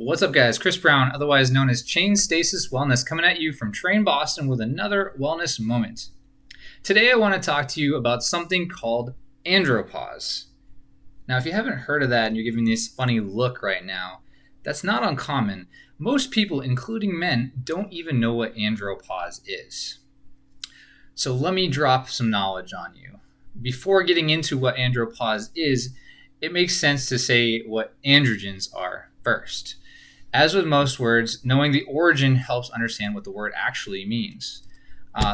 What's up, guys? Chris Brown, otherwise known as Chain Stasis Wellness, coming at you from Train Boston with another wellness moment. Today, I want to talk to you about something called Andropause. Now, if you haven't heard of that and you're giving me this funny look right now, that's not uncommon. Most people, including men, don't even know what Andropause is. So let me drop some knowledge on you. Before getting into what Andropause is, it makes sense to say what androgens are first. As with most words, knowing the origin helps understand what the word actually means.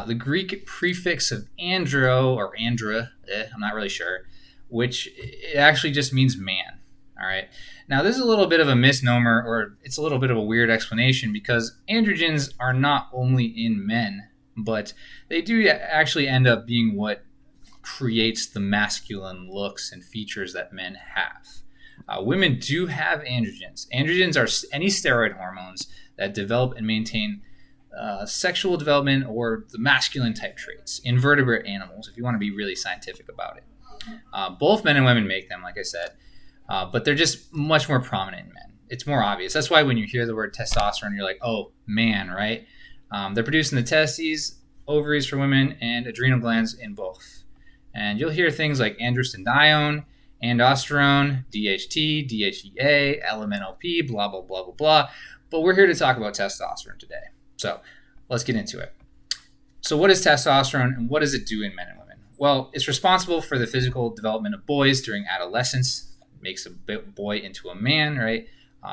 The Greek prefix of andro or andra, I'm not really sure, which it actually just means man. All right. Now, this is a little bit of a misnomer, or it's a little bit of a weird explanation, because androgens are not only in men, but they do actually end up being what creates the masculine looks and features that men have. Women do have androgens. Androgens are any steroid hormones that develop and maintain sexual development or the masculine type traits in vertebrate animals, if you want to be really scientific about it. Both men and women make them, like I said, but they're just much more prominent in men. It's more obvious. That's why when you hear the word testosterone, you're like, oh, man, right? They're producing the testes, ovaries for women, and adrenal glands in both. And you'll hear things like androstenedione, androsterone, DHT, DHEA, LMNOP, blah, blah, blah, blah, blah. But we're here to talk about testosterone today. So let's get into it. So what is testosterone and what does it do in men and women? Well, it's responsible for the physical development of boys during adolescence. It makes a boy into a man, right?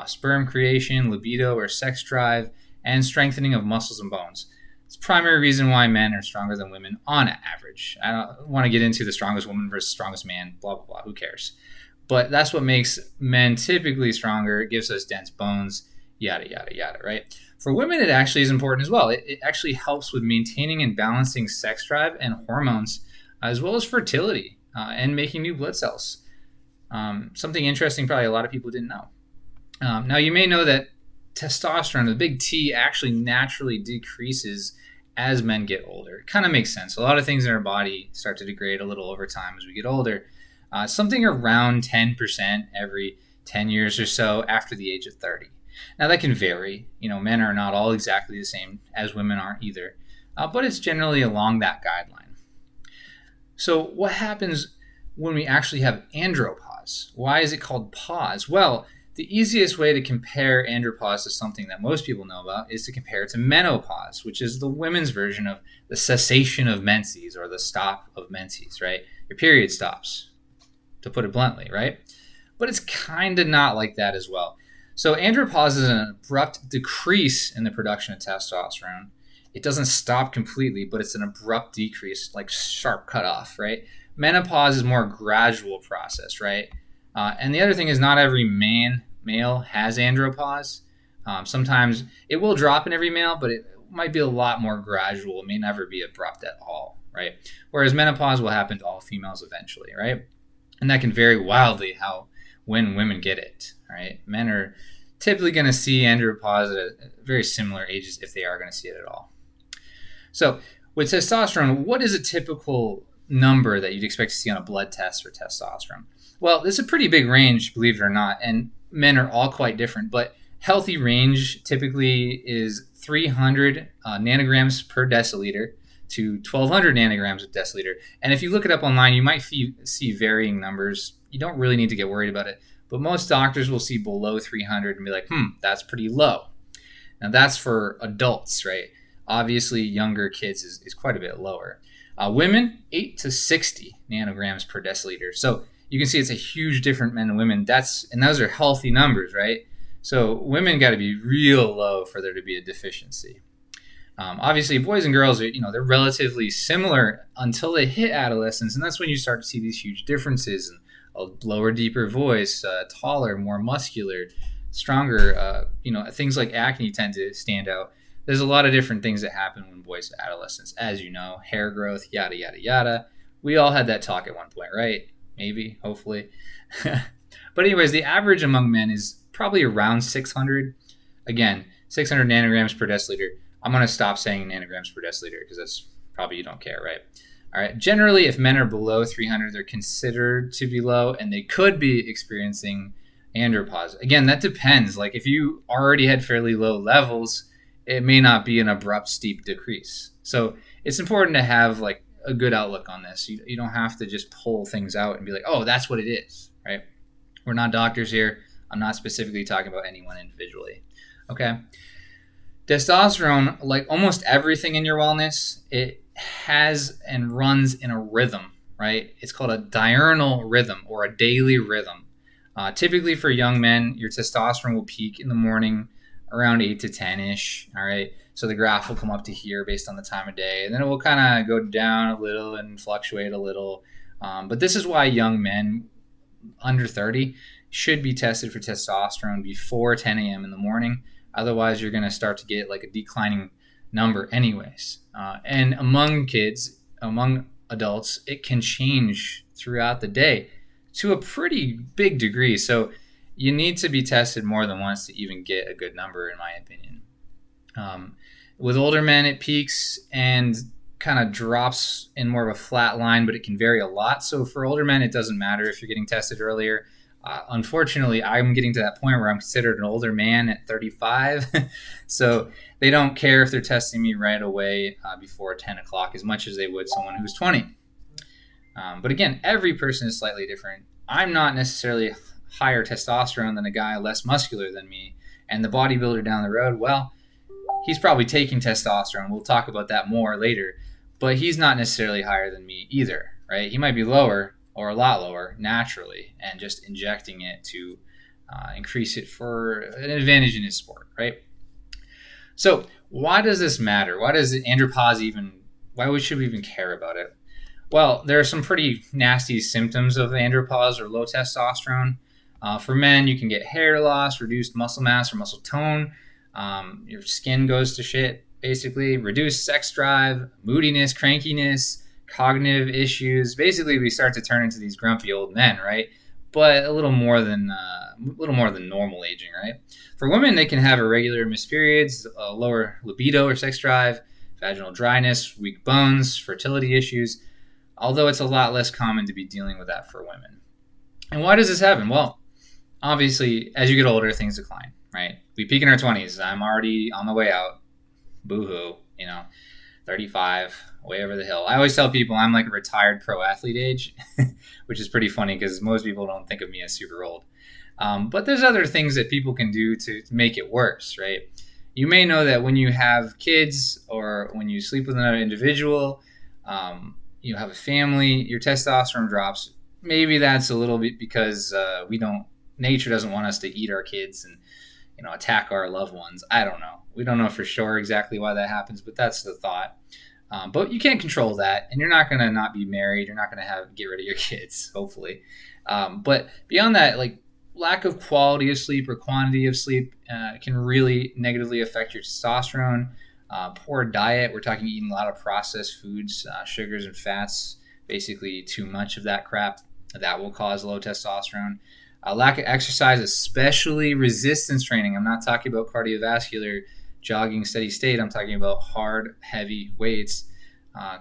Sperm creation, libido or sex drive, and strengthening of muscles and bones. It's the primary reason why men are stronger than women on average. I don't want to get into the strongest woman versus strongest man, blah, blah, blah. Who cares? But that's what makes men typically stronger. It gives us dense bones, yada, yada, yada, right? For women, it actually is important as well. It actually helps with maintaining and balancing sex drive and hormones, as well as fertility and making new blood cells. Something interesting probably a lot of people didn't know. Now, you may know that testosterone, the big T, actually naturally decreases as men get older. It kind of makes sense. A lot of things in our body start to degrade a little over time as we get older. Something around 10% every 10 years or so after the age of 30. Now, that can vary. Men are not all exactly the same as women aren't either. But it's generally along that guideline. So what happens when we actually have andropause? Why is it called pause? Well, the easiest way to compare andropause to something that most people know about is to compare it to menopause, which is the women's version of the cessation of menses or the stop of menses, right? Your period stops, to put it bluntly, right? But it's kind of not like that as well. So andropause is an abrupt decrease in the production of testosterone. It doesn't stop completely, but it's an abrupt decrease, like sharp cutoff, right? Menopause is more a gradual process, right? And the other thing is not every male has andropause. Sometimes it will drop in every male, but it might be a lot more gradual. It may never be abrupt at all, right? Whereas menopause will happen to all females eventually, right? And that can vary wildly when women get it, right? Men are typically going to see andropause at very similar ages if they are going to see it at all. So with testosterone, what is a typical number that you'd expect to see on a blood test for testosterone? Well, there's a pretty big range, believe it or not, and men are all quite different, but healthy range typically is 300 nanograms per deciliter to 1200 nanograms per deciliter. And if you look it up online, you might see varying numbers. You don't really need to get worried about it, but most doctors will see below 300 and be like, that's pretty low. Now that's for adults, right? Obviously, younger kids is quite a bit lower. Women, 8 to 60 nanograms per deciliter. So you can see it's a huge difference men and women. And those are healthy numbers, right? So women got to be real low for there to be a deficiency. Obviously, boys and girls are, they're relatively similar until they hit adolescence, and that's when you start to see these huge differences in a lower, deeper voice, taller, more muscular, stronger. Things like acne tend to stand out. There's a lot of different things that happen when boys hit adolescence, as you know, hair growth, yada, yada, yada. We all had that talk at one point, right? Maybe, hopefully. But anyways, the average among men is probably around 600. Again, 600 nanograms per deciliter. I'm going to stop saying nanograms per deciliter because that's probably you don't care, right? All right. Generally, if men are below 300, they're considered to be low, and they could be experiencing andropause. Again, that depends. Like if you already had fairly low levels, it may not be an abrupt, steep decrease. So it's important to have like a good outlook on this. You don't have to just pull things out and be like, oh, that's what it is, right? We're not doctors here. I'm not specifically talking about anyone individually. Okay. Testosterone, like almost everything in your wellness, it has and runs in a rhythm, right? It's called a diurnal rhythm or a daily rhythm. Typically for young men, your testosterone will peak in the morning around 8 to 10 ish. All right. So the graph will come up to here based on the time of day, and then it will kind of go down a little and fluctuate a little. But this is why young men under 30 should be tested for testosterone before 10 a.m. in the morning. Otherwise, you're going to start to get like a declining number anyways. And among kids, among adults, it can change throughout the day to a pretty big degree. So you need to be tested more than once to even get a good number, in my opinion. With older men, it peaks and kind of drops in more of a flat line, but it can vary a lot. So for older men, it doesn't matter if you're getting tested earlier. Unfortunately, I'm getting to that point where I'm considered an older man at 35. So they don't care if they're testing me right away before 10 o'clock as much as they would someone who's 20. But again, every person is slightly different. I'm not necessarily higher testosterone than a guy less muscular than me. And the bodybuilder down the road, well, he's probably taking testosterone. We'll talk about that more later. But he's not necessarily higher than me either, right? He might be lower or a lot lower naturally and just injecting it to increase it for an advantage in his sport, right? So why does this matter? Why does andropause why should we even care about it? Well, there are some pretty nasty symptoms of andropause or low testosterone. For men, you can get hair loss, reduced muscle mass or muscle tone. Your skin goes to shit, basically. Reduced sex drive, moodiness, crankiness, cognitive issues. Basically, we start to turn into these grumpy old men, right? But a little more than normal aging, right? For women, they can have irregular missed periods, lower libido or sex drive, vaginal dryness, weak bones, fertility issues. Although it's a lot less common to be dealing with that for women. And why does this happen? Well, obviously, as you get older, things decline, right? We peak in our 20s. I'm already on the way out. Boo-hoo, 35, way over the hill. I always tell people I'm like a retired pro athlete age, which is pretty funny because most people don't think of me as super old. But there's other things that people can do to make it worse, right? You may know that when you have kids or when you sleep with another individual, you have a family, your testosterone drops. Maybe that's a little bit because nature doesn't want us to eat our kids and attack our loved ones. I don't know. We don't know for sure exactly why that happens, but that's the thought. But you can't control that, and you're not going to not be married. You're not going to get rid of your kids, hopefully. But beyond that, like lack of quality of sleep or quantity of sleep can really negatively affect your testosterone. Poor diet, we're talking eating a lot of processed foods, sugars and fats, basically too much of that crap, that will cause low testosterone. Lack of exercise, especially resistance training. I'm not talking about cardiovascular jogging steady state. I'm talking about hard, heavy weights,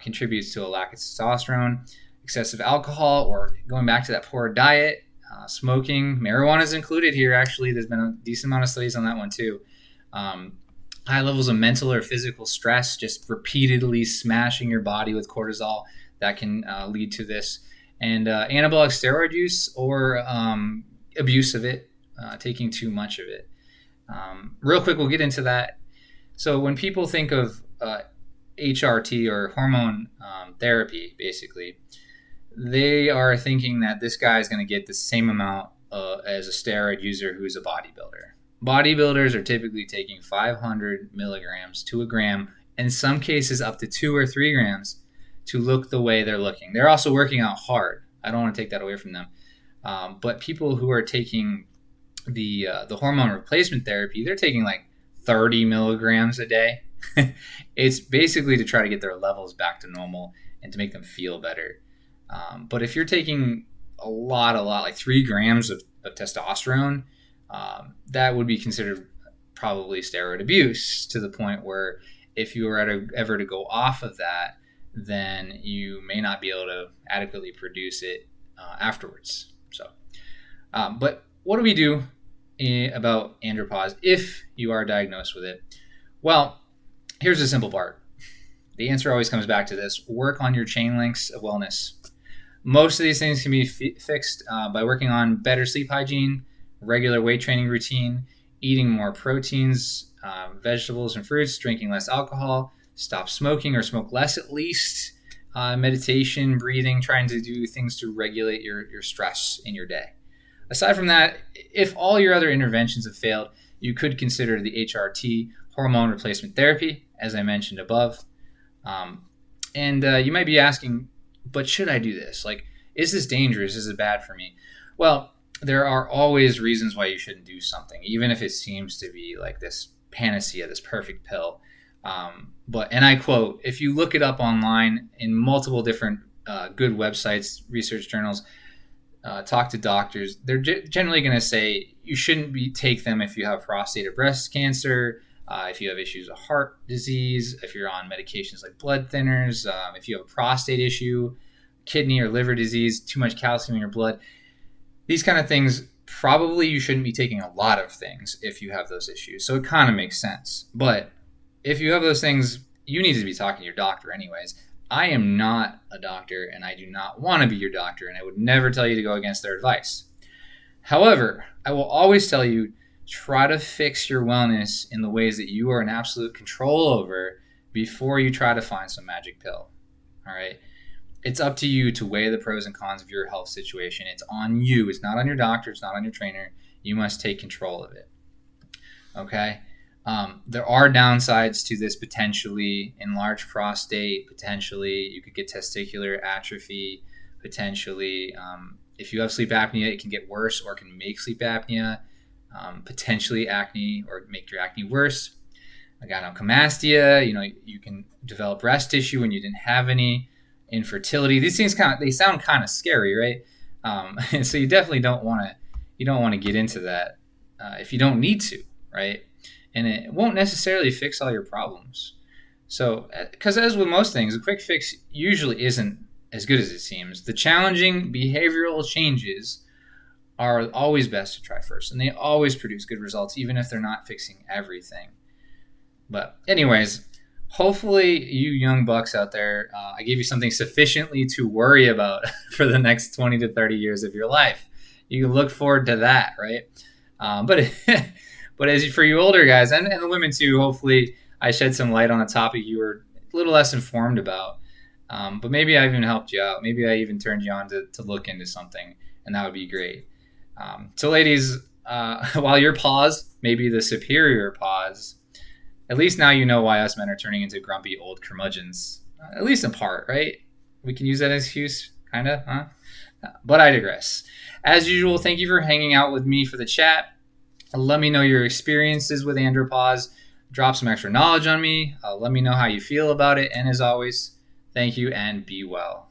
contributes to a lack of testosterone. Excessive alcohol, or going back to that poor diet, smoking, marijuana is included here. Actually, there's been a decent amount of studies on that one too. High levels of mental or physical stress, just repeatedly smashing your body with cortisol, that can lead to this. And anabolic steroid use or abuse of it, taking too much of it. Real quick, we'll get into that. So when people think of HRT or hormone therapy, basically, they are thinking that this guy is going to get the same amount as a steroid user who's a bodybuilder. Bodybuilders are typically taking 500 milligrams to a gram, in some cases up to 2 or 3 grams, to look the way they're looking. They're also working out hard. I don't want to take that away from them. But people who are taking the hormone replacement therapy, they're taking like 30 milligrams a day. It's basically to try to get their levels back to normal and to make them feel better. But if you're taking a lot, like 3 grams of testosterone, that would be considered probably steroid abuse, to the point where if you were ever to go off of that, then you may not be able to adequately produce it afterwards. So, but what do we do about andropause if you are diagnosed with it? Well, here's the simple part. The answer always comes back to this: work on your chain links of wellness. Most of these things can be fixed by working on better sleep hygiene, regular weight training routine, eating more proteins, vegetables and fruits, drinking less alcohol, stop smoking or smoke less at least, meditation, breathing, trying to do things to regulate your stress in your day. Aside from that, if all your other interventions have failed, you could consider the HRT, hormone replacement therapy, as I mentioned above. And you might be asking, but should I do this? Like, is this dangerous? Is it bad for me? Well, there are always reasons why you shouldn't do something, even if it seems to be like this panacea, this perfect pill. And I quote, if you look it up online in multiple different good websites, research journals, talk to doctors, they're generally going to say you shouldn't take them if you have prostate or breast cancer, if you have issues of heart disease, if you're on medications like blood thinners, if you have a prostate issue, kidney or liver disease, too much calcium in your blood. These kind of things, probably you shouldn't be taking a lot of things if you have those issues. So it kind of makes sense. But if you have those things, you need to be talking to your doctor anyways. I am not a doctor, and I do not want to be your doctor, and I would never tell you to go against their advice. However, I will always tell you, try to fix your wellness in the ways that you are in absolute control over before you try to find some magic pill. All right? It's up to you to weigh the pros and cons of your health situation. It's on you. It's not on your doctor. It's not on your trainer. You must take control of it. Okay? There are downsides to this potentially. Enlarged prostate, potentially. You could get testicular atrophy, potentially. If you have sleep apnea, it can get worse or can make sleep apnea. Potentially acne or make your acne worse. Gynecomastia, you can develop breast tissue when you didn't have any. Infertility. These things they sound kind of scary, right? And so you definitely don't want to get into that if you don't need to, right? And it won't necessarily fix all your problems. So, because as with most things, a quick fix usually isn't as good as it seems. The challenging behavioral changes are always best to try first, and they always produce good results, even if they're not fixing everything. But anyways, hopefully you young bucks out there, I gave you something sufficiently to worry about for the next 20 to 30 years of your life. You can look forward to that, right? But for you older guys and the women too, hopefully I shed some light on a topic you were a little less informed about. But maybe I even helped you out. Maybe I even turned you on to look into something, and that would be great. So ladies, while your pause may be the superior pause, at least now you know why us men are turning into grumpy old curmudgeons. At least in part, right? We can use that excuse, kind of, huh? But I digress. As usual, thank you for hanging out with me for the chat. Let me know your experiences with Andropause. Drop some extra knowledge on me. Let me know how you feel about it. And as always, thank you and be well.